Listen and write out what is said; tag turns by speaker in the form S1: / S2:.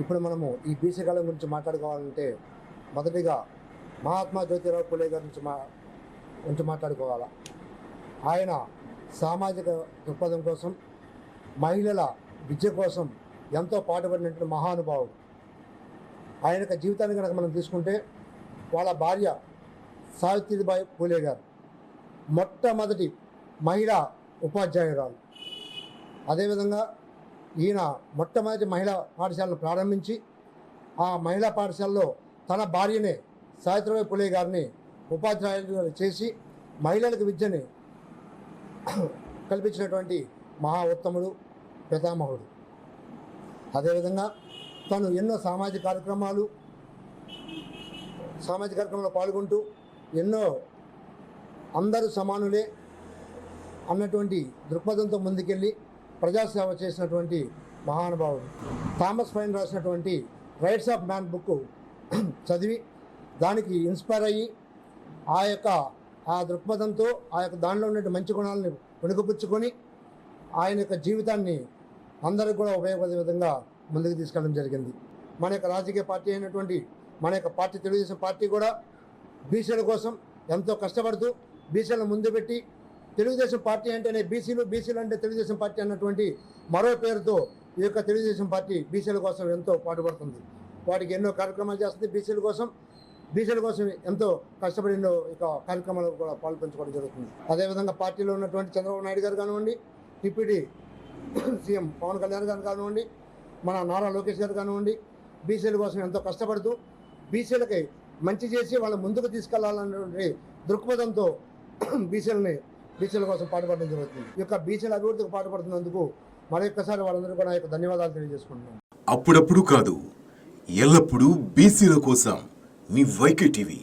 S1: ఇప్పుడు మనము ఈ బీసీ కాలం గురించి మాట్లాడుకోవాలంటే మొదటిగా మహాత్మా జ్యోతిరావు పూలే గారి గురించి మాట్లాడుకోవాలా. ఆయన సామాజిక దృక్పథం కోసం, మహిళల విద్య కోసం ఎంతో పాటుపడినటువంటి మహానుభావుడు. ఆయన యొక్క జీవితాన్ని కనుక మనం తీసుకుంటే వాళ్ళ భార్య సావిత్రిబాయి పూలే గారు మొట్టమొదటి మహిళా ఉపాధ్యాయురాలు. అదేవిధంగా ఈయన మొట్టమొదటి మహిళా పాఠశాలను ప్రారంభించి ఆ మహిళా పాఠశాలలో తన భార్యనే సావిత్రిబాయి పూలే గారిని ఉపాధ్యాయులు చేసి మహిళలకు విద్యని కల్పించినటువంటి మహా ఉత్తముడు, పితామహుడు. అదేవిధంగా తను ఎన్నో సామాజిక కార్యక్రమాల్లో పాల్గొంటూ ఎన్నో అందరూ సమానులే అన్నటువంటి దృక్పథంతో ముందుకెళ్ళి ప్రజాసేవ చేసినటువంటి మహానుభావుడు. థామస్ పైన్ రాసినటువంటి రైట్స్ ఆఫ్ మ్యాన్ బుక్ చదివి దానికి ఇన్స్పైర్ అయ్యి ఆ దృక్పథంతో దానిలో ఉన్న మంచి గుణాలను వెనుకపుచ్చుకొని ఆయన యొక్క జీవితాన్ని అందరికి కూడా ఉపయోగపడే విధంగా ముందుకు తీసుకెళ్ళడం జరిగింది. మన యొక్క రాజకీయ పార్టీ అయినటువంటి మన యొక్క పార్టీ తెలుగుదేశం పార్టీ కూడా బీసీల కోసం ఎంతో కష్టపడుతూ బీసీలను ముందు పెట్టి తెలుగుదేశం పార్టీ అంటేనే బీసీలు అంటే తెలుగుదేశం పార్టీ అన్నటువంటి మరో పేరుతో ఈ యొక్క తెలుగుదేశం పార్టీ బీసీల కోసం ఎంతో పాటుపడుతుంది. వాటికి ఎన్నో కార్యక్రమాలు చేస్తుంది. బీసీల కోసం ఎంతో కష్టపడి ఎన్నో ఇక కార్యక్రమాలు కూడా పాల్పంచుకోవడం జరుగుతుంది. అదేవిధంగా పార్టీలో ఉన్నటువంటి చంద్రబాబు నాయుడు గారు కానివ్వండి, డిప్యూటీ సీఎం పవన్ కళ్యాణ్ గారు కానివ్వండి, మన నారా లోకేష్ గారు కానివ్వండి, బీసీల కోసం ఎంతో కష్టపడుతూ బీసీలకి మంచి చేసి వాళ్ళ ముందుకు తీసుకెళ్లాలన్నటువంటి దృక్పథంతో బీసీల కోసం పాటుపడడం జరుగుతుంది. ఈ యొక్క బీసీల అభివృద్ధికి పాటుపడుతున్నందుకు మరొక్కసారి వాళ్ళందరూ కూడా ధన్యవాదాలు తెలియజేసుకుంటున్నాం.
S2: అప్పుడప్పుడు కాదు, ఎల్లప్పుడూ బీసీల కోసం మీ వైకే టీవీ.